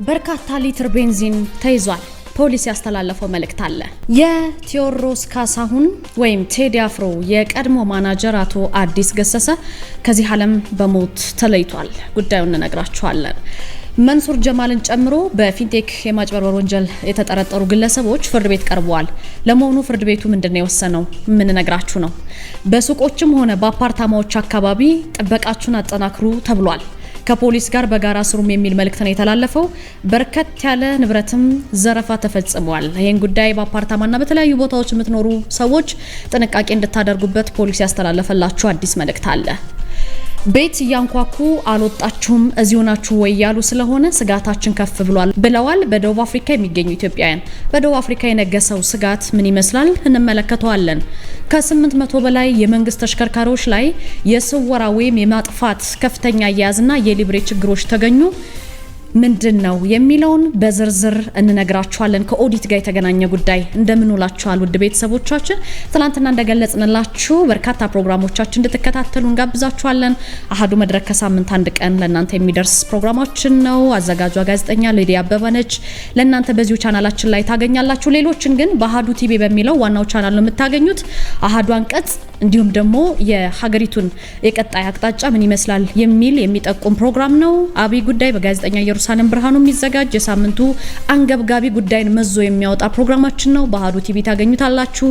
በርካታ ሊትር ቤንዚን ተይዟል። ፖሊስ ያስተላለፈው መልእክት አለ። የቴዎድሮስ ካሳሁን ወይም ቴዲ አፍሮ የቀድሞ ማናጀር አቶ አዲስ ገሰሰ ከዚህ ዓለም በሞት ተለይቷል። ጉዳዩን እንነግራችኋለን። መንሱር ጀማልን ጨምሮ በፊንቴክ የማጭበርበር ወንጀል የተጠረጠሩ ግለሰቦች ፍርድ ቤት ቀርበዋል። ለመሆኑ ፍርድ ቤቱ ምንድነው የወሰነው? ምን ነግራችሁ ነው። በሱቆችም ሆነ በአፓርታማዎች አካባቢ ጥበቃችሁን አጠናክሩ ተብሏል። ከፖሊስ ጋር በጋራ ስሩም የሚል መልእክት ነው የተላለፈው። በርከት ያለ ንብረትም ዘረፋ ተፈጽሟል። ይሄን ጉዳይ በአፓርታማና በተለያዩ ቦታዎች የምትኖሩ ሰዎች ጥንቃቄ እንድታደርጉበት ፖሊስ ያስተላለፈላችሁ አዲስ መልእክት አለ። ቤት ያንኳኩ አልወጣችሁም እዚሁ ናችሁ ወይ ያሉ ስለሆነ ስጋታችን ከፍ ብሏል ብለዋል። በደቡብ አፍሪካ የሚገኙ ኢትዮጵያውያን በደቡብ አፍሪካ የነገሰው ስጋት ምን ይመስላል እንመለከተዋለን። ከ800 በላይ የመንግስት ተሽከርካሪዎች ላይ የስወራ ወይም የማጥፋት ከፍተኛ አያያዝና የሊብሬ ችግሮች ተገኙ። ምንድነው የሚለውን በዝርዝር እንነግራችኋለን። ከኦዲት ጋር የተገናኘ ጉዳይ እንደምንውላችኋል ውድ ቤተሰቦቻችን። ትናንትና እንደገለጽንላችሁ በርካታ ፕሮግራሞቻችን እንድትከታተሉ እንጋብዛችኋለን። አሃዱ መድረክ ከሳምንት አንድ ቀን ለእናንተ የሚደርስ ፕሮግራማችን ነው። አዘጋጇ ጋዜጠኛ ሊዲያ አበበ ነች። ለእናንተ በዚሁ ቻናላችን ላይ ታገኛላችሁ። ሌሎችን ግን በአሃዱ ቲቪ በሚለው ዋናው ቻናል ነው የምታገኙት። አሃዱ አንቀጽ እንዲሁም ደግሞ የሀገሪቱን የቀጣይ አቅጣጫ ምን ይመስላል የሚል የሚጠቁም ፕሮግራም ነው። አብይ ጉዳይ በጋዜጠኛ ኢየሩሳሌም ብርሃኑ የሚዘጋጅ የሳምንቱ አንገብጋቢ ጉዳይን መዞ የሚያወጣ ፕሮግራማችን ነው። በአሃዱ ቲቪ ታገኙታላችሁ።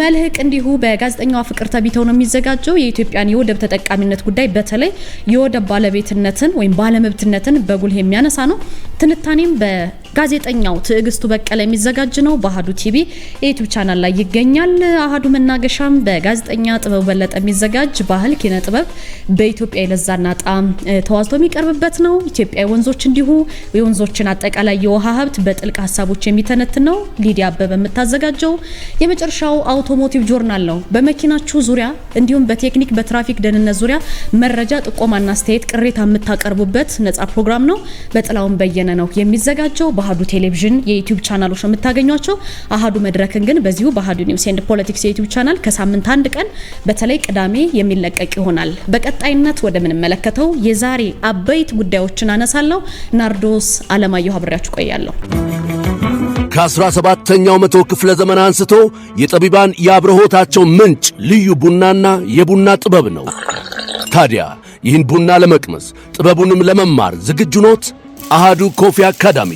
መልህቅ እንዲሁ በጋዜጠኛዋ ፍቅር ተቢተው ነው የሚዘጋጀው። የኢትዮጵያን የወደብ ተጠቃሚነት ጉዳይ በተለይ የወደብ ባለቤትነትን ወይም ባለመብትነትን በጉልህ የሚያነሳ ነው። ትንታኔም በጋዜጠኛው ትዕግስቱ በቀለ የሚዘጋጅ ነው። በአሃዱ ቲቪ የዩቲዩብ ቻናል ላይ ይገኛል። አሃዱ መናገሻም በጋዜጠኛ ጥበብ በለጠ የሚዘጋጅ ባህል ኪነ ጥበብ በኢትዮጵያ የለዛና ጣም ተዋዝቶ የሚቀርብበት ነው። ኢትዮጵያ ወንዞች እንዲሁ የወንዞችን አጠቃላይ የውሃ ሀብት በጥልቅ ሀሳቦች የሚተነትን ነው። ሊዲያ አበበ የምታዘጋጀው የመጨረሻው አውቶሞቲቭ ጆርናል ነው። በመኪናችሁ ዙሪያ እንዲሁም በቴክኒክ በትራፊክ ደህንነት ዙሪያ መረጃ ጥቆማና አስተያየት ቅሬታ የምታቀርቡበት ነጻ ፕሮግራም ነው። በጥላውን በየነ ነው የሚዘጋጀው። በአሃዱ ቴሌቪዥን የዩቲዩብ ቻናሎች ነው የምታገኟቸው። አሃዱ መድረክን ግን በዚሁ በአሃዱ ኒውስ ኤንድ ፖለቲክስ የዩቲዩብ ቻናል ከሳምንት አንድ ቀን በተለይ ቅዳሜ የሚለቀቅ ይሆናል። በቀጣይነት ወደ ምን መለከተው የዛሬ አበይት ጉዳዮችን አነሳለሁ። ናርዶስ አለማየሁ አብሬያችሁ ቆያለሁ። ከ17ኛው መቶ ክፍለ ዘመን አንስቶ የጠቢባን የአብርሆታቸው ምንጭ ልዩ ቡናና የቡና ጥበብ ነው። ታዲያ ይህን ቡና ለመቅመስ ጥበቡንም ለመማር ዝግጁ ኖት? አሃዱ ኮፊ አካዳሚ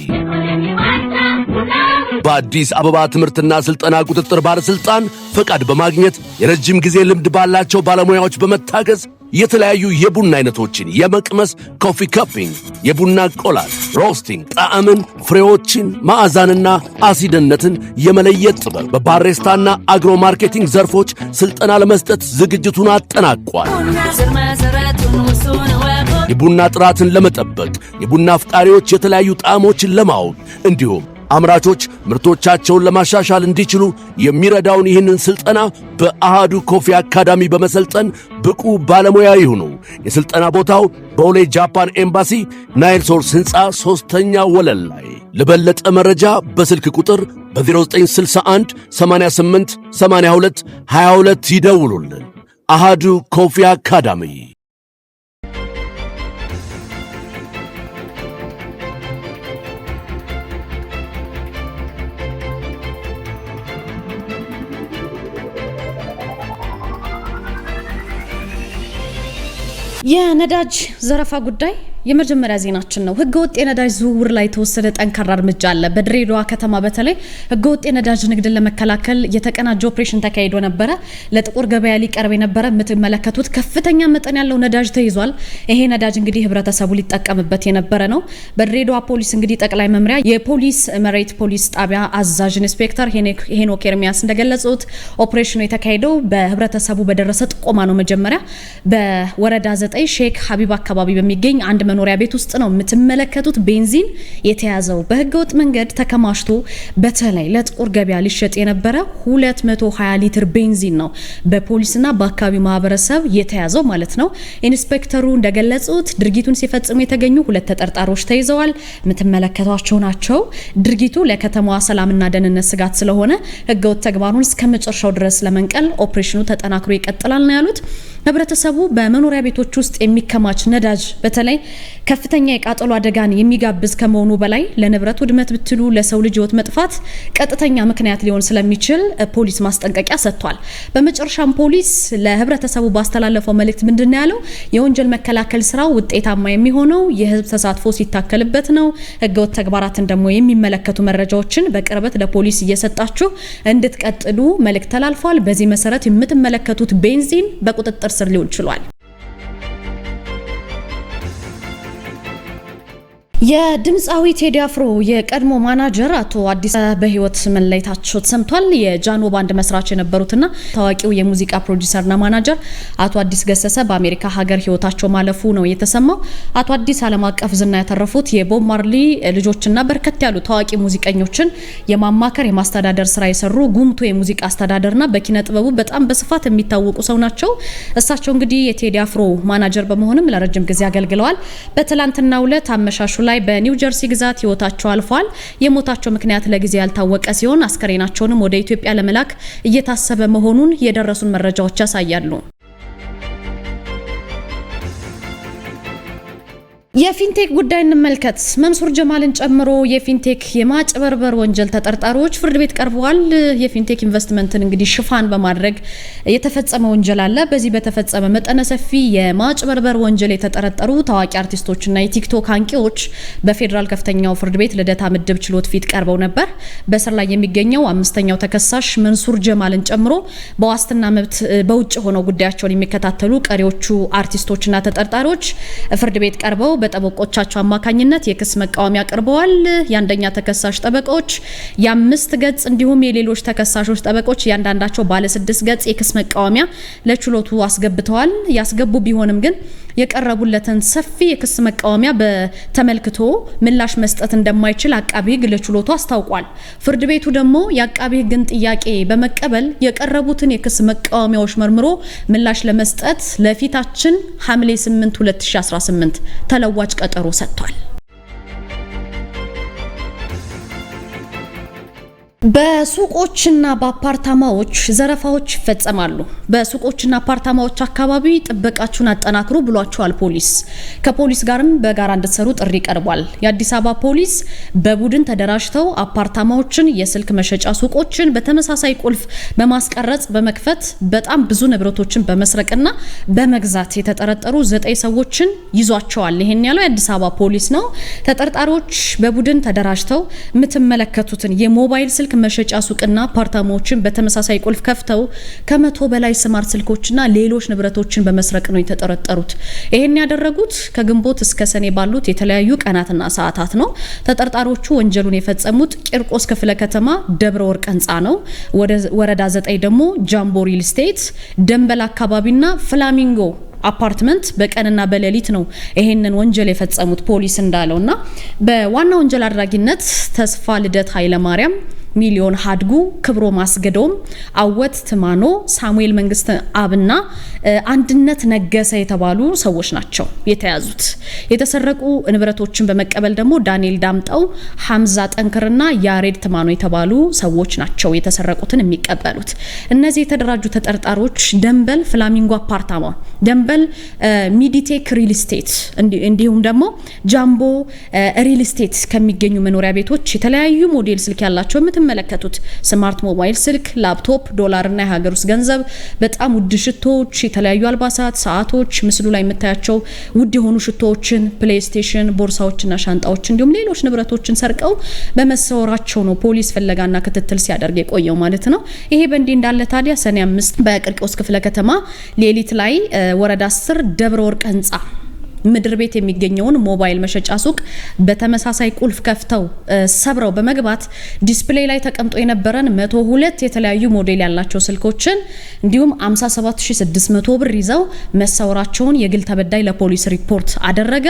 በአዲስ አበባ ትምህርትና ስልጠና ቁጥጥር ባለስልጣን ፈቃድ በማግኘት የረጅም ጊዜ ልምድ ባላቸው ባለሙያዎች በመታገዝ የተለያዩ የቡና አይነቶችን የመቅመስ ኮፊ ካፒንግ፣ የቡና ቆላት፣ ሮስቲንግ፣ ጣዕምን፣ ፍሬዎችን፣ ማዕዛንና አሲድነትን የመለየት ጥበብ በባሬስታና አግሮ ማርኬቲንግ ዘርፎች ስልጠና ለመስጠት ዝግጅቱን አጠናቋል። የቡና ጥራትን ለመጠበቅ የቡና አፍቃሪዎች የተለያዩ ጣዕሞችን ለማወቅ እንዲሁም አምራቾች ምርቶቻቸውን ለማሻሻል እንዲችሉ የሚረዳውን ይህንን ስልጠና በአሃዱ ኮፊ አካዳሚ በመሰልጠን ብቁ ባለሙያ ይሁኑ። የስልጠና ቦታው በቦሌ ጃፓን ኤምባሲ ናይል ሶርስ ሕንፃ 3ኛ ወለል ላይ። ለበለጠ መረጃ በስልክ ቁጥር በ0961 88 82 22 ይደውሉልን። አሃዱ ኮፊ አካዳሚ። የነዳጅ ዘረፋ ጉዳይ የመጀመሪያ ዜናችን ነው። ህገወጥ የነዳጅ ዝውውር ላይ ተወሰደ ጠንካራ እርምጃ አለ። በድሬዳዋ ከተማ በተለይ ህገወጥ የነዳጅ ንግድን ለመከላከል የተቀናጀ ኦፕሬሽን ተካሂዶ ነበረ። ለጥቁር ገበያ ሊቀርብ የነበረ የምትመለከቱት ከፍተኛ መጠን ያለው ነዳጅ ተይዟል። ይሄ ነዳጅ እንግዲህ ህብረተሰቡ ሊጠቀምበት የነበረ ነው። በድሬዳዋ ፖሊስ እንግዲህ ጠቅላይ መምሪያ የፖሊስ መሬት ፖሊስ ጣቢያ አዛዥ ኢንስፔክተር ሄኖክ ኤርሚያስ እንደገለጹት ኦፕሬሽኑ የተካሄደው በህብረተሰቡ በደረሰ ጥቆማ ነው። መጀመሪያ በወረዳ 9 ሼክ ሀቢብ አካባቢ በሚገኝ አንድ መኖሪያ ቤት ውስጥ ነው የምትመለከቱት ቤንዚን የተያዘው። በህገወጥ መንገድ ተከማችቶ በተለይ ለጥቁር ገበያ ሊሸጥ የነበረ 220 ሊትር ቤንዚን ነው በፖሊስና በአካባቢው ማህበረሰብ የተያዘው ማለት ነው። ኢንስፔክተሩ እንደገለጹት ድርጊቱን ሲፈጽሙ የተገኙ 2 ተጠርጣሪዎች ተይዘዋል። የምትመለከቷቸው ናቸው። ድርጊቱ ለከተማዋ ሰላምና ደህንነት ስጋት ስለሆነ ህገወጥ ተግባሩን እስከመጨረሻው ድረስ ለመንቀል ኦፕሬሽኑ ተጠናክሮ ይቀጥላል ነው ያሉት። ህብረተሰቡ በመኖሪያ ቤቶች ውስጥ የሚከማች ነዳጅ በተለይ ከፍተኛ የቃጠሎ አደጋን የሚጋብዝ ከመሆኑ በላይ ለንብረት ውድመት ብትሉ ለሰው ልጅ ህይወት መጥፋት ቀጥተኛ ምክንያት ሊሆን ስለሚችል ፖሊስ ማስጠንቀቂያ ሰጥቷል። በመጨረሻም ፖሊስ ለህብረተሰቡ ባስተላለፈው መልእክት ምንድነው ያለው? የወንጀል መከላከል ስራው ውጤታማ የሚሆነው የህዝብ ተሳትፎ ሲታከልበት ነው። ህገወጥ ተግባራትን ደግሞ የሚመለከቱ መረጃዎችን በቅርበት ለፖሊስ እየሰጣችሁ እንድትቀጥሉ መልእክት ተላልፏል። በዚህ መሰረት የምትመለከቱት ቤንዚን በቁጥጥር ስር ሊውል ችሏል። የድምፃዊ ቴዲ አፍሮ የቀድሞ ማናጀር አቶ አዲስ በህይወት መለየታቸው ተሰምቷል። የጃኖ ባንድ መስራች የነበሩትና ታዋቂው የሙዚቃ ፕሮዲዩሰርና ማናጀር አቶ አዲስ ገሰሰ በአሜሪካ ሀገር ህይወታቸው ማለፉ ነው የተሰማው። አቶ አዲስ ዓለም አቀፍ ዝና ያተረፉት የቦብ ማርሊ ልጆችና በርከት ያሉ ታዋቂ ሙዚቀኞችን የማማከር የማስተዳደር ስራ የሰሩ ጉምቱ የሙዚቃ አስተዳደርና በኪነ ጥበቡ በጣም በስፋት የሚታወቁ ሰው ናቸው። እሳቸው እንግዲህ የቴዲ አፍሮ ማናጀር በመሆንም ለረጅም ጊዜ አገልግለዋል። በትላንትናው ዕለት አመሻሹ ላይ በኒው ጀርሲ ግዛት ህይወታቸው አልፏል። የሞታቸው ምክንያት ለጊዜ ያልታወቀ ሲሆን አስከሬናቸውንም ወደ ኢትዮጵያ ለመላክ እየታሰበ መሆኑን የደረሱን መረጃዎች ያሳያሉ። የፊንቴክ ጉዳይ እንመልከት። መንሱር ጀማልን ጨምሮ የፊንቴክ የማጭበርበር ወንጀል ተጠርጣሪዎች ፍርድ ቤት ቀርበዋል። የፊንቴክ ኢንቨስትመንትን እንግዲህ ሽፋን በማድረግ የተፈጸመ ወንጀል አለ። በዚህ በተፈጸመ መጠነ ሰፊ የማጭበርበር ወንጀል የተጠረጠሩ ታዋቂ አርቲስቶችና የቲክቶክ አንቂዎች በፌዴራል ከፍተኛው ፍርድ ቤት ልደታ ምድብ ችሎት ፊት ቀርበው ነበር። በስር ላይ የሚገኘው አምስተኛው ተከሳሽ መንሱር ጀማልን ጨምሮ በዋስትና መብት በውጭ ሆነው ጉዳያቸውን የሚከታተሉ ቀሪዎቹ አርቲስቶችና ተጠርጣሪዎች ፍርድ ቤት ቀርበው በጠበቆቻቸው አማካኝነት የክስ መቃወሚያ አቅርበዋል። የአንደኛ ተከሳሽ ጠበቆች የ5 ገጽ እንዲሁም የሌሎች ተከሳሾች ጠበቆች ያንዳንዳቸው ባለ 6 ገጽ የክስ መቃወሚያ ለችሎቱ አስገብተዋል። ያስገቡ ቢሆንም ግን የቀረቡለትን ሰፊ የክስ መቃወሚያ በተመልክቶ ምላሽ መስጠት እንደማይችል አቃቢ ሕግ ለችሎቱ አስታውቋል። ፍርድ ቤቱ ደግሞ የአቃቢ ሕግን ጥያቄ በመቀበል የቀረቡትን የክስ መቃወሚያዎች መርምሮ ምላሽ ለመስጠት ለፊታችን ሐምሌ 8 2018 ተለዋጭ ቀጠሮ ሰጥቷል። በሱቆችና በአፓርታማዎች ዘረፋዎች ይፈጸማሉ። በሱቆችና አፓርታማዎች አካባቢ ጥበቃችሁን አጠናክሩ ብሏቸዋል ፖሊስ። ከፖሊስ ጋርም በጋራ እንድትሰሩ ጥሪ ቀርቧል። የአዲስ አበባ ፖሊስ በቡድን ተደራጅተው አፓርታማዎችን፣ የስልክ መሸጫ ሱቆችን በተመሳሳይ ቁልፍ በማስቀረጽ በመክፈት በጣም ብዙ ንብረቶችን በመስረቅና በመግዛት የተጠረጠሩ 9 ሰዎችን ይዟቸዋል። ይሄን ያለው የአዲስ አበባ ፖሊስ ነው። ተጠርጣሪዎች በቡድን ተደራጅተው የምትመለከቱትን የሞባይል ስልክ መሸጫ ሱቅና አፓርታማዎችን በተመሳሳይ ቁልፍ ከፍተው ከ100 በላይ ስማርት ስልኮችና ሌሎች ንብረቶችን በመስረቅ ነው የተጠረጠሩት። ይሄን ያደረጉት ከግንቦት እስከ ሰኔ ባሉት የተለያዩ ቀናትና ሰዓታት ነው። ተጠርጣሪዎቹ ወንጀሉን የፈጸሙት ቂርቆስ ክፍለ ከተማ ደብረ ወርቅ ህንጻ ነው። ወረዳ 9 ደግሞ ጃምቦ ሪል ስቴት ደንበል አካባቢና ፍላሚንጎ አፓርትመንት በቀንና በሌሊት ነው ይሄንን ወንጀል የፈጸሙት ፖሊስ እንዳለውና በዋና ወንጀል አድራጊነት ተስፋ ልደት ኃይለ ማርያም፣ ሚሊዮን ሀድጉ፣ ክብሮ ማስገዶም፣ አወት ትማኖ፣ ሳሙኤል መንግስት አብና አንድነት ነገሰ የተባሉ ሰዎች ናቸው የተያዙት። የተሰረቁ ንብረቶችን በመቀበል ደግሞ ዳንኤል ዳምጠው፣ ሐምዛ ጠንክርና ያሬድ ትማኖ የተባሉ ሰዎች ናቸው የተሰረቁትን የሚቀበሉት። እነዚህ የተደራጁ ተጠርጣሪዎች ደንበል ፍላሚንጎ አፓርታማ፣ ደንበል ሚዲቴክ ሪል ስቴት እንዲሁም ደግሞ ጃምቦ ሪል ስቴት ከሚገኙ መኖሪያ ቤቶች የተለያዩ ሞዴል ስልክ ያላቸው የምትመለከቱት ስማርት ሞባይል ስልክ፣ ላፕቶፕ፣ ዶላርና የሀገር ውስጥ ገንዘብ፣ በጣም ውድ ሽቶዎች፣ የተለያዩ አልባሳት፣ ሰዓቶች፣ ምስሉ ላይ የምታያቸው ውድ የሆኑ ሽቶዎችን፣ ፕሌይስቴሽን፣ ቦርሳዎችና ሻንጣዎች እንዲሁም ሌሎች ንብረቶችን ሰርቀው በመሰወራቸው ነው ፖሊስ ፍለጋና ክትትል ሲያደርግ የቆየው ማለት ነው። ይሄ በእንዲህ እንዳለ ታዲያ ሰኔ 5 በቂርቆስ ክፍለ ከተማ ሌሊት ላይ ወረዳ 10 ደብረ ወርቅ ህንጻ ምድር ቤት የሚገኘውን ሞባይል መሸጫ ሱቅ በተመሳሳይ ቁልፍ ከፍተው ሰብረው በመግባት ዲስፕሌይ ላይ ተቀምጦ የነበረን 102 የተለያዩ ሞዴል ያላቸው ስልኮችን እንዲሁም 57600 ብር ይዘው መሰወራቸውን የግል ተበዳይ ለፖሊስ ሪፖርት አደረገ።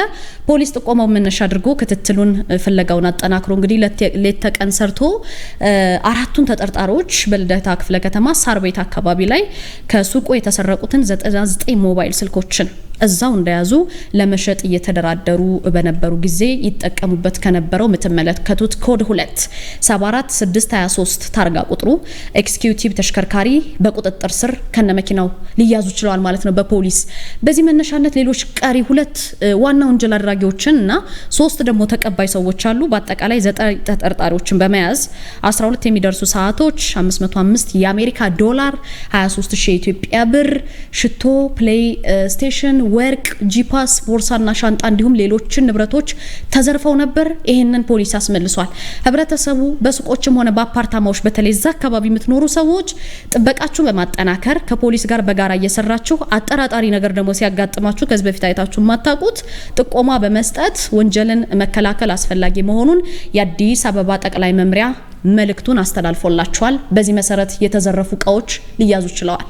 ፖሊስ ጥቆማው መነሻ አድርጎ ክትትሉን ፍለጋውን አጠናክሮ እንግዲህ ሌት ተቀን ሰርቶ አራቱን ተጠርጣሪዎች በልደታ ክፍለ ከተማ ሳር ቤት አካባቢ ላይ ከሱቁ የተሰረቁትን 99 ሞባይል ስልኮችን እዛው እንደያዙ ለመሸጥ እየተደራደሩ በነበሩ ጊዜ ይጠቀሙበት ከነበረው ምትመለከቱት ኮድ 2 74623 ታርጋ ቁጥሩ ኤክስኪዩቲቭ ተሽከርካሪ በቁጥጥር ስር ከነመኪናው ሊያዙ ችለዋል ማለት ነው በፖሊስ። በዚህ መነሻነት ሌሎች ቀሪ 2 ዋና ወንጀል አድራጊዎችን እና 3 ደግሞ ተቀባይ ሰዎች አሉ። በአጠቃላይ 9 ተጠርጣሪዎችን በመያዝ 12 የሚደርሱ ሰዓቶች፣ 505 የአሜሪካ ዶላር፣ 23000 የኢትዮጵያ ብር፣ ሽቶ፣ ፕሌይ ስቴሽን፣ ወርቅ፣ ጂፓስ፣ ቦርሳና ሻንጣ እንዲሁም ሌሎችን ንብረቶች ተዘርፈው ነበር። ይሄንን ፖሊስ አስመልሷል። ህብረተሰቡ በሱቆችም ሆነ በአፓርታማዎች በተለይ እዛ አካባቢ የምትኖሩ ሰዎች ጥበቃችሁን በማጠናከር ከፖሊስ ጋር በጋራ እየሰራችሁ አጠራጣሪ ነገር ደግሞ ሲያጋጥማችሁ ከዚህ በፊት አይታችሁ ማታቁት ጥቆማ በመስጠት ወንጀልን መከላከል አስፈላጊ መሆኑን የአዲስ አበባ ጠቅላይ መምሪያ መልእክቱን አስተላልፎላቸዋል። በዚህ መሰረት የተዘረፉ እቃዎች ሊያዙ ችለዋል።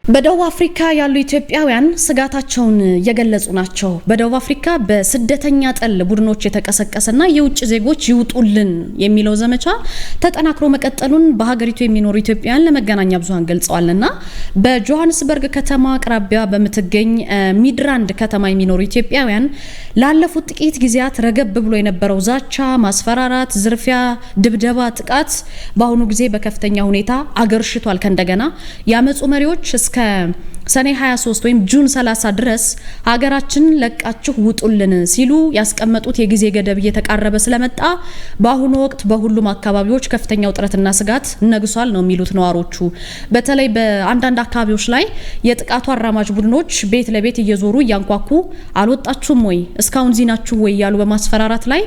በደቡብ አፍሪካ ያሉ ኢትዮጵያውያን ስጋታቸውን የገለጹ ናቸው። በደቡብ አፍሪካ በስደተኛ ጠል ቡድኖች የተቀሰቀሰና የውጭ ዜጎች ይውጡልን የሚለው ዘመቻ ተጠናክሮ መቀጠሉን በሀገሪቱ የሚኖሩ ኢትዮጵያውያን ለመገናኛ ብዙሃን ገልጸዋልና በጆሃንስበርግ ከተማ አቅራቢያ በምትገኝ ሚድራንድ ከተማ የሚኖሩ ኢትዮጵያውያን ላለፉት ጥቂት ጊዜያት ረገብ ብሎ የነበረው ዛቻ፣ ማስፈራራት፣ ዝርፊያ፣ ድብደባ፣ ጥቃት በአሁኑ ጊዜ በከፍተኛ ሁኔታ አገርሽቷል። ከእንደገና ያመጹ መሪዎች እስከ ሰኔ 23 ወይም ጁን 30 ድረስ ሀገራችን ለቃችሁ ውጡልን ሲሉ ያስቀመጡት የጊዜ ገደብ እየተቃረበ ስለመጣ በአሁኑ ወቅት በሁሉም አካባቢዎች ከፍተኛ ውጥረትና ስጋት ነግሷል ነው የሚሉት ነዋሪዎቹ። በተለይ በአንዳንድ አካባቢዎች ላይ የጥቃቱ አራማጅ ቡድኖች ቤት ለቤት እየዞሩ እያንኳኩ አልወጣችሁም ወይ እስካሁን ዚናችሁ ወይ ያሉ በማስፈራራት ላይ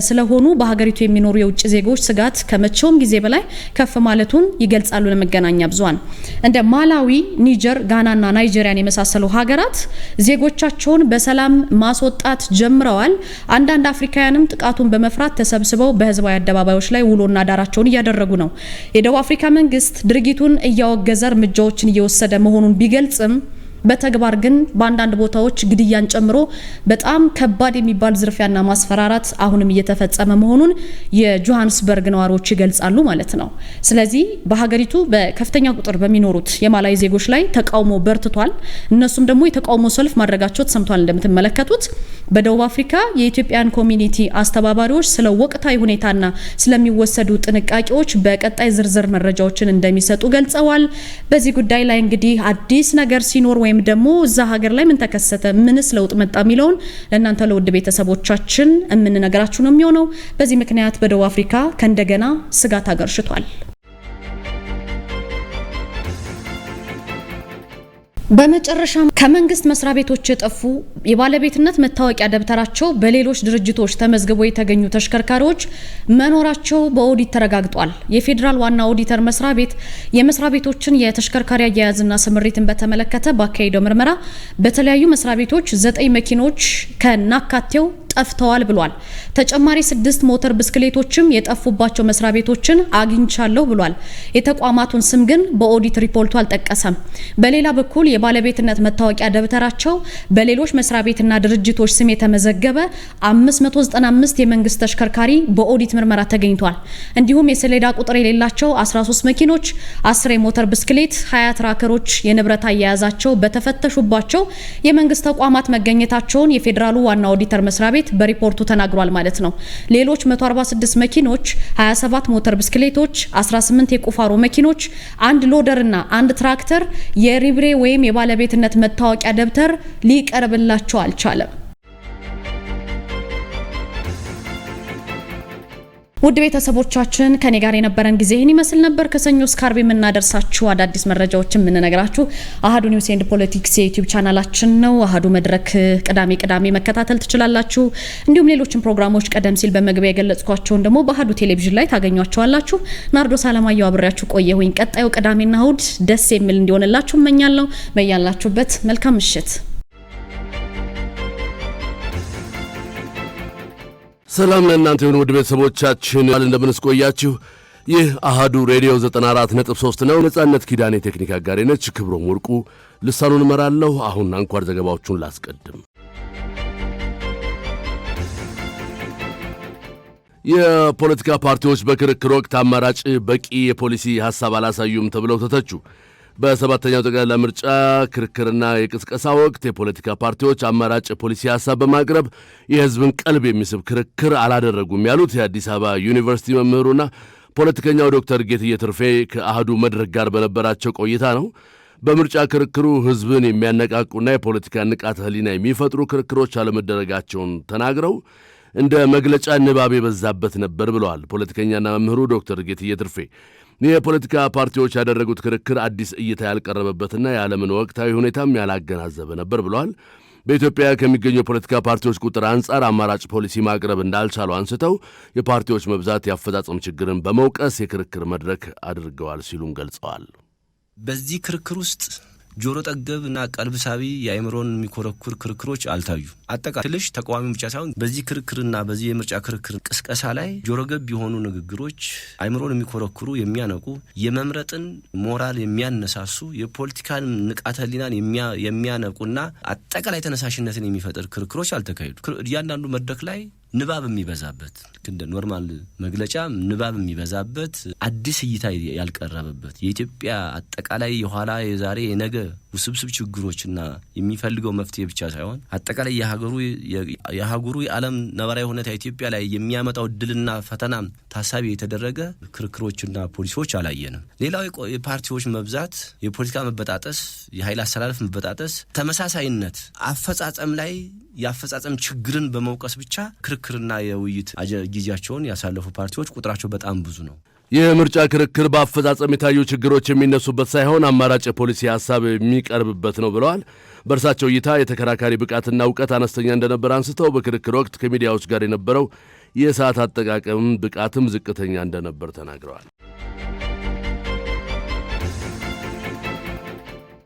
ስለሆኑ በሀገሪቱ የሚኖሩ የውጭ ዜጎች ስጋት ከመቼውም ጊዜ በላይ ከፍ ማለቱን ይገልጻሉ ለመገናኛ ብዙሃን። እንደ ማላዊ፣ ኒጀር፣ ጋናና ናይጄሪያን የመሳሰሉ ሀገራት ዜጎቻቸውን በሰላም ማስወጣት ጀምረዋል። አንዳንድ አፍሪካውያንም ጥቃቱን በመፍራት ተሰብስበው በህዝባዊ አደባባዮች ላይ ውሎና ዳራቸውን እያደረጉ ነው። የደቡብ አፍሪካ መንግስት ድርጊቱን እያወገዘ እርምጃዎችን እየወሰደ መሆኑን ቢገልጽም በተግባር ግን በአንዳንድ ቦታዎች ግድያን ጨምሮ በጣም ከባድ የሚባል ዝርፊያና ማስፈራራት አሁንም እየተፈጸመ መሆኑን የጆሃንስበርግ ነዋሪዎች ይገልጻሉ ማለት ነው። ስለዚህ በሀገሪቱ በከፍተኛ ቁጥር በሚኖሩት የማላዊ ዜጎች ላይ ተቃውሞ በርትቷል። እነሱም ደግሞ የተቃውሞ ሰልፍ ማድረጋቸው ተሰምቷል። እንደምትመለከቱት በደቡብ አፍሪካ የኢትዮጵያን ኮሚኒቲ አስተባባሪዎች ስለ ወቅታዊ ሁኔታና ስለሚወሰዱ ጥንቃቄዎች በቀጣይ ዝርዝር መረጃዎችን እንደሚሰጡ ገልጸዋል። በዚህ ጉዳይ ላይ እንግዲህ አዲስ ነገር ሲኖር ወይም ደግሞ እዛ ሀገር ላይ ምን ተከሰተ፣ ምንስ ለውጥ መጣ የሚለውን ለእናንተ ለውድ ቤተሰቦቻችን የምንነግራችሁ ነው የሚሆነው። በዚህ ምክንያት በደቡብ አፍሪካ ከእንደገና ስጋት አገርሽቷል። በመጨረሻም ከመንግስት መስሪያ ቤቶች የጠፉ የባለቤትነት መታወቂያ ደብተራቸው በሌሎች ድርጅቶች ተመዝግቦ የተገኙ ተሽከርካሪዎች መኖራቸው በኦዲት ተረጋግጧል። የፌዴራል ዋና ኦዲተር መስሪያ ቤት የመስሪያ ቤቶችን የተሽከርካሪ አያያዝና ስምሪትን በተመለከተ ባካሄደው ምርመራ በተለያዩ መስሪያ ቤቶች 9 መኪኖች ከናካቴው ጠፍተዋል ብሏል። ተጨማሪ 6 ሞተር ብስክሌቶችም የጠፉባቸው መስሪያ ቤቶችን አግኝቻለሁ ብሏል። የተቋማቱን ስም ግን በኦዲት ሪፖርቱ አልጠቀሰም። በሌላ በኩል የባለቤትነት መታወቂያ ደብተራቸው በሌሎች መስሪያ ቤትና ድርጅቶች ስም የተመዘገበ 595 የመንግስት ተሽከርካሪ በኦዲት ምርመራ ተገኝቷል። እንዲሁም የሰሌዳ ቁጥር የሌላቸው 13 መኪኖች፣ 10 የሞተር ብስክሌት፣ 20 ትራከሮች የንብረት አያያዛቸው በተፈተሹባቸው የመንግስት ተቋማት መገኘታቸውን የፌዴራሉ ዋና ኦዲተር መስሪያ ቤት በሪፖርቱ ተናግሯል ማለት ነው። ሌሎች 146 መኪኖች፣ 27 ሞተር ብስክሌቶች፣ 18 የቁፋሮ መኪኖች፣ 1 ሎደር እና 1 ትራክተር የሪብሬ ወይም የባለቤትነት መታወቂያ ደብተር ሊቀርብላቸው አልቻለም። ውድ ቤተሰቦቻችን ከኔ ጋር የነበረን ጊዜ ይህን ይመስል ነበር። ከሰኞ እስከ ዓርብ የምናደርሳችሁ አዳዲስ መረጃዎችን የምንነግራችሁ አሃዱ ኒውስ ኤንድ ፖለቲክስ የዩቲዩብ ቻናላችን ነው። አሃዱ መድረክ ቅዳሜ መከታተል ትችላላችሁ። እንዲሁም ሌሎችን ፕሮግራሞች ቀደም ሲል በመግቢያ የገለጽኳቸውን ደግሞ በአሃዱ ቴሌቪዥን ላይ ታገኟቸዋላችሁ። ናርዶስ አለማየሁ አብሬያችሁ ቆየሁኝ። ቀጣዩ ቅዳሜና እሁድ ደስ የሚል እንዲሆንላችሁ እመኛለሁ። በያላችሁበት መልካም ምሽት። ሰላም ለእናንተ ይሁን ውድ ቤተሰቦቻችን፣ እንደምንስ ቆያችሁ? ይህ አሃዱ ሬዲዮ 94.3 ነው። ነጻነት ኪዳኔ ቴክኒክ አጋሬ ነች። ክብሮም ወርቁ ልሳኑን እመራለሁ። አሁን አንኳር ዘገባዎቹን ላስቀድም። የፖለቲካ ፓርቲዎች በክርክር ወቅት አማራጭ በቂ የፖሊሲ ሐሳብ አላሳዩም ተብለው ተተቹ። በሰባተኛው ጠቅላላ ምርጫ ክርክርና የቅስቀሳ ወቅት የፖለቲካ ፓርቲዎች አማራጭ የፖሊሲ ሐሳብ በማቅረብ የሕዝብን ቀልብ የሚስብ ክርክር አላደረጉም ያሉት የአዲስ አበባ ዩኒቨርሲቲ መምህሩና ፖለቲከኛው ዶክተር ጌትዬ ትርፌ ከአህዱ መድረክ ጋር በነበራቸው ቆይታ ነው። በምርጫ ክርክሩ ሕዝብን የሚያነቃቁና የፖለቲካ ንቃተ ህሊና የሚፈጥሩ ክርክሮች አለመደረጋቸውን ተናግረው እንደ መግለጫ ንባብ የበዛበት ነበር ብለዋል። ፖለቲከኛና መምህሩ ዶክተር ጌትዬ ትርፌ የፖለቲካ ፓርቲዎች ያደረጉት ክርክር አዲስ እይታ ያልቀረበበትና የዓለምን ወቅታዊ ሁኔታም ያላገናዘበ ነበር ብለዋል። በኢትዮጵያ ከሚገኙ የፖለቲካ ፓርቲዎች ቁጥር አንጻር አማራጭ ፖሊሲ ማቅረብ እንዳልቻሉ አንስተው የፓርቲዎች መብዛት ያፈጻጸም ችግርን በመውቀስ የክርክር መድረክ አድርገዋል ሲሉም ገልጸዋል። በዚህ ክርክር ውስጥ ጆሮ ጠገብና ቀልብ ሳቢ የአእምሮን የሚኮረኩር ክርክሮች አልታዩ። አጠቃላይ ተቃዋሚው ብቻ ሳይሆን በዚህ ክርክርና በዚህ የምርጫ ክርክር ቅስቀሳ ላይ ጆሮ ገብ የሆኑ ንግግሮች አእምሮን የሚኮረኩሩ የሚያነቁ የመምረጥን ሞራል የሚያነሳሱ የፖለቲካን ንቃተ ህሊናን የሚያነቁና አጠቃላይ ተነሳሽነትን የሚፈጥር ክርክሮች አልተካሄዱ። እያንዳንዱ መድረክ ላይ ንባብ የሚበዛበት እንደ ኖርማል መግለጫ ንባብ የሚበዛበት አዲስ እይታ ያልቀረበበት የኢትዮጵያ አጠቃላይ የኋላ የዛሬ የነገ ውስብስብ ችግሮችና የሚፈልገው መፍትሄ ብቻ ሳይሆን አጠቃላይ የሀገሩ የዓለም ነባራዊ ሁኔታ ኢትዮጵያ ላይ የሚያመጣው ድልና ፈተና ታሳቢ የተደረገ ክርክሮችና ፖሊሲዎች አላየንም። ሌላው የፓርቲዎች መብዛት፣ የፖለቲካ መበጣጠስ፣ የኃይል አሰላለፍ መበጣጠስ፣ ተመሳሳይነት አፈጻጸም ላይ የአፈጻጸም ችግርን በመውቀስ ብቻ ክርክርና የውይይት ጊዜያቸውን ያሳለፉ ፓርቲዎች ቁጥራቸው በጣም ብዙ ነው። የምርጫ ክርክር በአፈጻጸም የታዩ ችግሮች የሚነሱበት ሳይሆን አማራጭ የፖሊሲ ሐሳብ የሚቀርብበት ነው ብለዋል። በእርሳቸው እይታ የተከራካሪ ብቃትና እውቀት አነስተኛ እንደነበር አንስተው በክርክር ወቅት ከሚዲያዎች ጋር የነበረው የሰዓት አጠቃቀም ብቃትም ዝቅተኛ እንደነበር ተናግረዋል።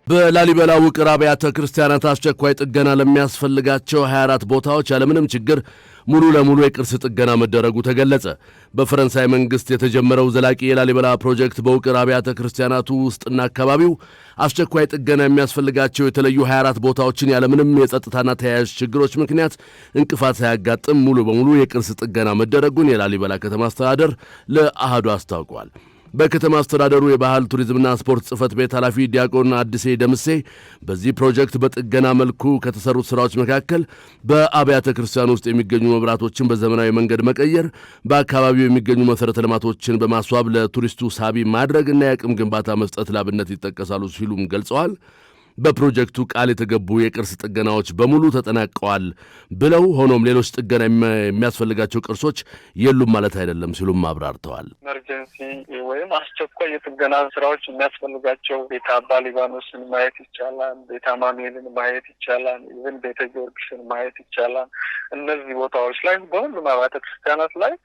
በላሊበላ ውቅር አብያተ ክርስቲያናት አስቸኳይ ጥገና ለሚያስፈልጋቸው 24 ቦታዎች ያለምንም ችግር ሙሉ ለሙሉ የቅርስ ጥገና መደረጉ ተገለጸ። በፈረንሳይ መንግስት የተጀመረው ዘላቂ የላሊበላ ፕሮጀክት በውቅር አብያተ ክርስቲያናቱ ውስጥና አካባቢው አስቸኳይ ጥገና የሚያስፈልጋቸው የተለዩ 24 ቦታዎችን ያለምንም የጸጥታና ተያያዥ ችግሮች ምክንያት እንቅፋት ሳያጋጥም ሙሉ በሙሉ የቅርስ ጥገና መደረጉን የላሊበላ ከተማ አስተዳደር ለአሃዱ አስታውቋል። በከተማ አስተዳደሩ የባህል ቱሪዝምና ስፖርት ጽሕፈት ቤት ኃላፊ ዲያቆን አዲሴ ደምሴ በዚህ ፕሮጀክት በጥገና መልኩ ከተሰሩት ስራዎች መካከል በአብያተ ክርስቲያን ውስጥ የሚገኙ መብራቶችን በዘመናዊ መንገድ መቀየር፣ በአካባቢው የሚገኙ መሠረተ ልማቶችን በማስዋብ ለቱሪስቱ ሳቢ ማድረግና የአቅም ግንባታ መስጠት ላብነት ይጠቀሳሉ ሲሉም ገልጸዋል። በፕሮጀክቱ ቃል የተገቡ የቅርስ ጥገናዎች በሙሉ ተጠናቀዋል ብለው ሆኖም ሌሎች ጥገና የሚያስፈልጋቸው ቅርሶች የሉም ማለት አይደለም ሲሉም አብራርተዋል። ኤመርጀንሲ ወይም አስቸኳይ የጥገና ስራዎች የሚያስፈልጋቸው ቤተ አባ ሊባኖስን ማየት ይቻላል፣ ቤተ አማኑኤልን ማየት ይቻላል፣ ኢቭን ቤተ ጊዮርጊስን ማየት ይቻላል። እነዚህ ቦታዎች ላይ በሁሉም አብያተ ክርስቲያናት ላይ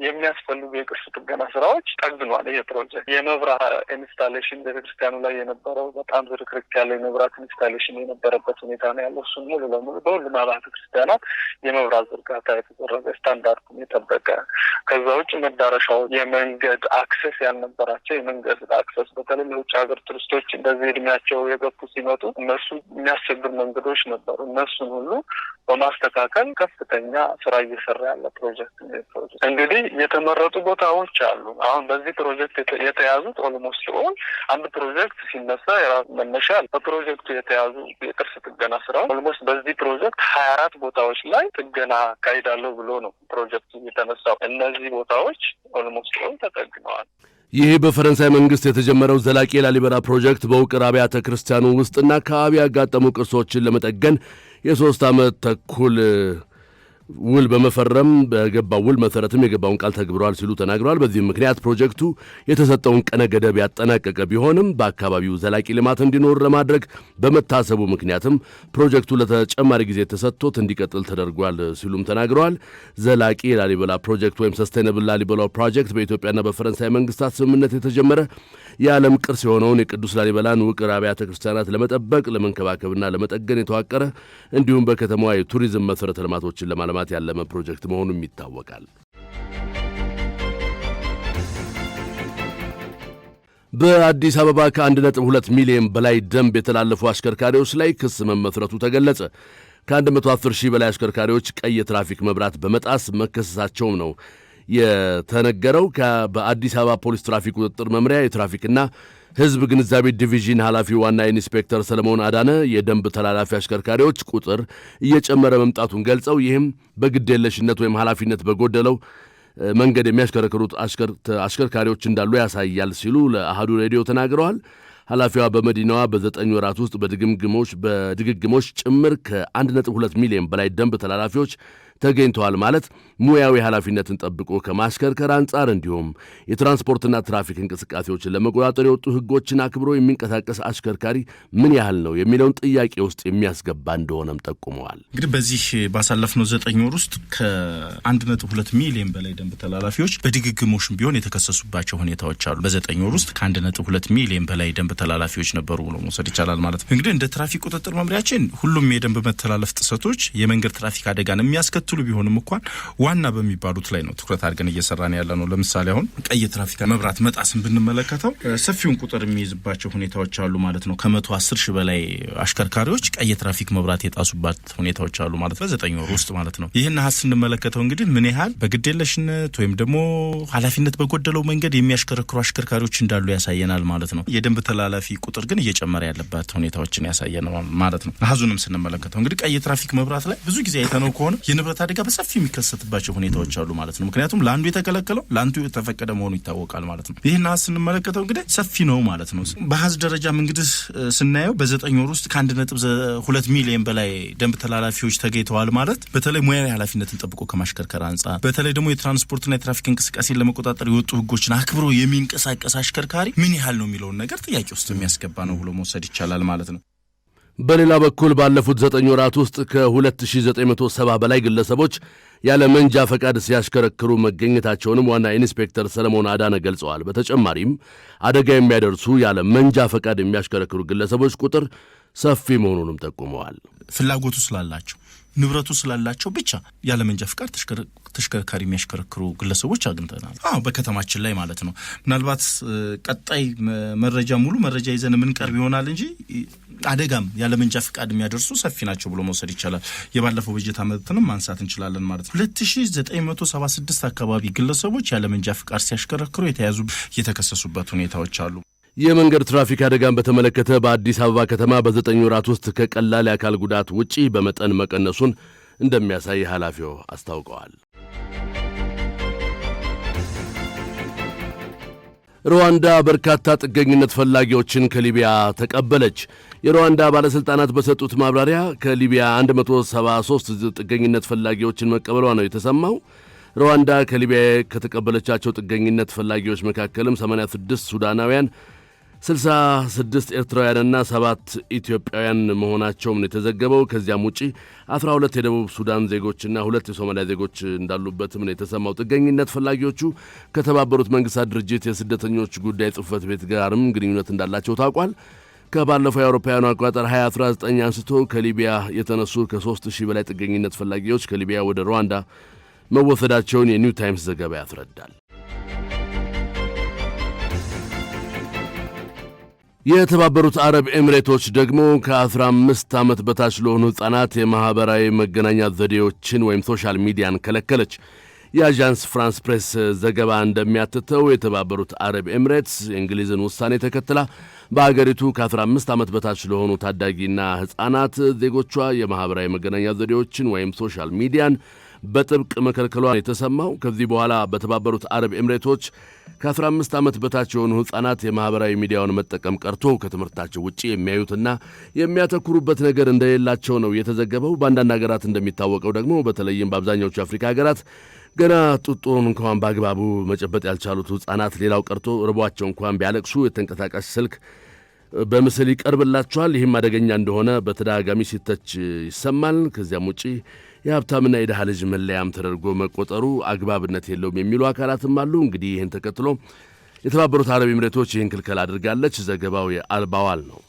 የሚያስፈልጉ የቅርስ ጥገና ስራዎች ጠግኗል። ይሄ ፕሮጀክት የመብራት ኢንስታሌሽን ቤተክርስቲያኑ ላይ የነበረው በጣም ዝርክርክ ያለ የመብራት ኢንስታሌሽን የነበረበት ሁኔታ ነው ያለው። እሱን ሙሉ ለሙሉ በሁሉም አብያተ ክርስቲያናት የመብራት ዝርጋታ የተደረገ ስታንዳርዱን የጠበቀ ከዛ ውጭ መዳረሻው የመንገድ አክሰስ ያልነበራቸው የመንገድ አክሰስ በተለይ ለውጭ ሀገር ቱሪስቶች እንደዚህ እድሜያቸው የገፉ ሲመጡ እነሱ የሚያስቸግር መንገዶች ነበሩ። እነሱን ሁሉ በማስተካከል ከፍተኛ ስራ እየሰራ ያለ ፕሮጀክት ነው። እንግዲህ የተመረጡ ቦታዎች አሉ። አሁን በዚህ ፕሮጀክት የተያዙት ኦልሞስት ሲሆን አንድ ፕሮጀክት ሲነሳ የራሱ መነሻ አለ። በፕሮጀክቱ የተያዙ የቅርስ ጥገና ስራ ኦልሞስት በዚህ ፕሮጀክት 24 ቦታዎች ላይ ጥገና አካሂዳለሁ ብሎ ነው ፕሮጀክቱ የተነሳው። እነዚህ ቦታዎች ኦልሞስት ተጠግነዋል። ይህ በፈረንሳይ መንግስት የተጀመረው ዘላቂ የላሊበላ ፕሮጀክት በውቅር አብያተ ክርስቲያኑ ውስጥና አካባቢ ያጋጠሙ ቅርሶችን ለመጠገን የ3 ዓመት ተኩል ውል በመፈረም በገባው ውል መሰረትም የገባውን ቃል ተግብሯል ሲሉ ተናግረዋል። በዚህም ምክንያት ፕሮጀክቱ የተሰጠውን ቀነ ገደብ ያጠናቀቀ ቢሆንም በአካባቢው ዘላቂ ልማት እንዲኖር ለማድረግ በመታሰቡ ምክንያትም ፕሮጀክቱ ለተጨማሪ ጊዜ ተሰጥቶት እንዲቀጥል ተደርጓል ሲሉም ተናግረዋል። ዘላቂ የላሊበላ ፕሮጀክት ወይም ሰስቴናብል ላሊበላ ፕሮጀክት በኢትዮጵያና በፈረንሳይ መንግስታት ስምምነት የተጀመረ የዓለም ቅርስ የሆነውን የቅዱስ ላሊበላን ውቅር አብያተ ክርስቲያናት ለመጠበቅ ለመንከባከብና ለመጠገን የተዋቀረ እንዲሁም በከተማዋ የቱሪዝም መሰረተ ልማቶችን ለማለማት ያለመ ፕሮጀክት መሆኑም ይታወቃል። በአዲስ አበባ ከ1.2 ሚሊዮን በላይ ደንብ የተላለፉ አሽከርካሪዎች ላይ ክስ መመስረቱ ተገለጸ። ከ110 ሺህ በላይ አሽከርካሪዎች ቀይ የትራፊክ መብራት በመጣስ መከሰሳቸውም ነው የተነገረው በአዲስ አበባ ፖሊስ ትራፊክ ቁጥጥር መምሪያ የትራፊክና ሕዝብ ግንዛቤ ዲቪዥን ኃላፊ ዋና ኢንስፔክተር ሰለሞን አዳነ የደንብ ተላላፊ አሽከርካሪዎች ቁጥር እየጨመረ መምጣቱን ገልጸው ይህም በግዴለሽነት ወይም ኃላፊነት በጎደለው መንገድ የሚያሽከረክሩት አሽከርካሪዎች እንዳሉ ያሳያል ሲሉ ለአሃዱ ሬዲዮ ተናግረዋል። ኃላፊዋ በመዲናዋ በ9 ወራት ውስጥ በድግግሞሽ ጭምር ከ1.2 ሚሊዮን በላይ ደንብ ተላላፊዎች ተገኝተዋል ማለት ሙያዊ ኃላፊነትን ጠብቆ ከማሽከርከር አንጻር እንዲሁም የትራንስፖርትና ትራፊክ እንቅስቃሴዎችን ለመቆጣጠር የወጡ ሕጎችን አክብሮ የሚንቀሳቀስ አሽከርካሪ ምን ያህል ነው የሚለውን ጥያቄ ውስጥ የሚያስገባ እንደሆነም ጠቁመዋል። እንግዲህ በዚህ ባሳለፍነው 9 ወር ውስጥ ከ1.2 ሚሊዮን በላይ ደንብ ተላላፊዎች በድግግሞሽም ቢሆን የተከሰሱባቸው ሁኔታዎች አሉ። በ9 ወር ውስጥ ከ1.2 ሚሊዮን በላይ ደንብ ተላላፊዎች ነበሩ ብሎ መውሰድ ይቻላል ማለት ነው። እንግዲህ እንደ ትራፊክ ቁጥጥር መምሪያችን ሁሉም የደንብ መተላለፍ ጥሰቶች የመንገድ ትራፊክ አደጋን የሚያስከትሉ ቢሆንም እንኳን ዋና በሚባሉት ላይ ነው ትኩረት አድርገን እየሰራን ያለ ነው። ለምሳሌ አሁን ቀይ ትራፊክ መብራት መጣስን ብንመለከተው ሰፊውን ቁጥር የሚይዝባቸው ሁኔታዎች አሉ ማለት ነው። ከ110 ሺህ በላይ አሽከርካሪዎች ቀይ ትራፊክ መብራት የጣሱባት ሁኔታዎች አሉ ማለት ነው በ9 ወር ውስጥ ማለት ነው። ይህን ሀስ ስንመለከተው እንግዲህ ምን ያህል በግዴለሽነት ወይም ደግሞ ኃላፊነት በጎደለው መንገድ የሚያሽከረክሩ አሽከርካሪዎች እንዳሉ ያሳየናል ማለት ነው። የደንብ ተላላፊ ቁጥር ግን እየጨመረ ያለበት ሁኔታዎችን ያሳየናል ማለት ነው። ሀዙንም ስንመለከተው እንግዲህ ቀይ ትራፊክ መብራት ላይ ብዙ ጊዜ አይተነው ከሆነ የንብረት አደጋ በሰፊ የሚከሰትባቸው ሁኔታዎች አሉ ማለት ነው። ምክንያቱም ለአንዱ የተከለከለው ለአንዱ የተፈቀደ መሆኑ ይታወቃል ማለት ነው። ይህን ሀዝ ስንመለከተው እንግዲህ ሰፊ ነው ማለት ነው። በሀዝ ደረጃም እንግዲህ ስናየው በ9 ወር ውስጥ ከ1.2 ሚሊዮን በላይ ደንብ ተላላፊዎች ተገኝተዋል ማለት በተለይ ሙያዊ ኃላፊነትን ጠብቆ ከማሽከርከር አንጻር በተለይ ደግሞ የትራንስፖርትና የትራፊክ እንቅስቃሴን ለመቆጣጠር የወጡ ሕጎችን አክብሮ የሚንቀሳቀስ አሽከርካሪ ምን ያህል ነው የሚለውን ነገር ጥያቄ ውስጥ የሚያስገባ ነው ብሎ መውሰድ ይቻላል ማለት ነው። በሌላ በኩል ባለፉት 9 ወራት ውስጥ ከ2970 በላይ ግለሰቦች ያለ መንጃ ፈቃድ ሲያሽከረክሩ መገኘታቸውንም ዋና ኢንስፔክተር ሰለሞን አዳነ ገልጸዋል። በተጨማሪም አደጋ የሚያደርሱ ያለ መንጃ ፈቃድ የሚያሽከረክሩ ግለሰቦች ቁጥር ሰፊ መሆኑንም ጠቁመዋል። ፍላጎቱ ስላላቸው ንብረቱ ስላላቸው ብቻ ያለ መንጃ ፈቃድ ተሽከርካሪ የሚያሽከረክሩ ግለሰቦች አግኝተናል። በከተማችን ላይ ማለት ነው። ምናልባት ቀጣይ ሙሉ መረጃ ይዘን የምንቀርብ ይሆናል እንጂ አደጋም ያለ መንጃ ፈቃድ የሚያደርሱ ሰፊ ናቸው ብሎ መውሰድ ይቻላል። የባለፈው በጀት ዓመትንም ማንሳት እንችላለን ማለት ነው። 2976 አካባቢ ግለሰቦች ያለ መንጃ ፈቃድ ሲያሽከረክሩ የተያዙ የተከሰሱበት ሁኔታዎች አሉ። የመንገድ ትራፊክ አደጋን በተመለከተ በአዲስ አበባ ከተማ በ9 ወራት ውስጥ ከቀላል የአካል ጉዳት ውጪ በመጠን መቀነሱን እንደሚያሳይ ኃላፊው አስታውቀዋል። ሩዋንዳ በርካታ ጥገኝነት ፈላጊዎችን ከሊቢያ ተቀበለች። የሩዋንዳ ባለሥልጣናት በሰጡት ማብራሪያ ከሊቢያ 173 ጥገኝነት ፈላጊዎችን መቀበሏ ነው የተሰማው። ሩዋንዳ ከሊቢያ ከተቀበለቻቸው ጥገኝነት ፈላጊዎች መካከልም 86 ሱዳናውያን፣ 66 ኤርትራውያንና 7 ኢትዮጵያውያን መሆናቸውም ነው የተዘገበው። ከዚያም ውጪ 12 የደቡብ ሱዳን ዜጎችና 2 የሶማሊያ ዜጎች እንዳሉበትም ነው የተሰማው። ጥገኝነት ፈላጊዎቹ ከተባበሩት መንግስታት ድርጅት የስደተኞች ጉዳይ ጽሕፈት ቤት ጋርም ግንኙነት እንዳላቸው ታውቋል። ከባለፈው የአውሮፓውያኑ አቆጣጠር 2019 አንስቶ ከሊቢያ የተነሱ ከ3000 በላይ ጥገኝነት ፈላጊዎች ከሊቢያ ወደ ሩዋንዳ መወሰዳቸውን የኒው ታይምስ ዘገባ ያስረዳል። የተባበሩት አረብ ኤሚሬቶች ደግሞ ከ15 ዓመት በታች ለሆኑ ሕፃናት የማኅበራዊ መገናኛ ዘዴዎችን ወይም ሶሻል ሚዲያን ከለከለች። የአዣንስ ፍራንስ ፕሬስ ዘገባ እንደሚያትተው የተባበሩት አረብ ኤሚሬትስ የእንግሊዝን ውሳኔ ተከትላ በአገሪቱ ከ15 ዓመት በታች ለሆኑ ታዳጊና ሕፃናት ዜጎቿ የማኅበራዊ መገናኛ ዘዴዎችን ወይም ሶሻል ሚዲያን በጥብቅ መከልከሏን የተሰማው። ከዚህ በኋላ በተባበሩት አረብ ኤሚሬቶች ከ15 ዓመት በታች የሆኑ ሕፃናት የማኅበራዊ ሚዲያውን መጠቀም ቀርቶ ከትምህርታቸው ውጪ የሚያዩትና የሚያተኩሩበት ነገር እንደሌላቸው ነው የተዘገበው። በአንዳንድ ሀገራት እንደሚታወቀው ደግሞ በተለይም በአብዛኛዎቹ የአፍሪካ ሀገራት ገና ጡጦን እንኳን በአግባቡ መጨበጥ ያልቻሉት ሕፃናት ሌላው ቀርቶ ርቧቸው እንኳን ቢያለቅሱ የተንቀሳቃሽ ስልክ በምስል ይቀርብላቸዋል። ይህም አደገኛ እንደሆነ በተደጋጋሚ ሲተች ይሰማል። ከዚያም ውጪ የሀብታምና የድሃ ልጅ መለያም ተደርጎ መቆጠሩ አግባብነት የለውም የሚሉ አካላትም አሉ። እንግዲህ ይህን ተከትሎ የተባበሩት አረብ ኤሚሬቶች ይህን ክልከላ አድርጋለች። ዘገባው የአልባዋል ነው።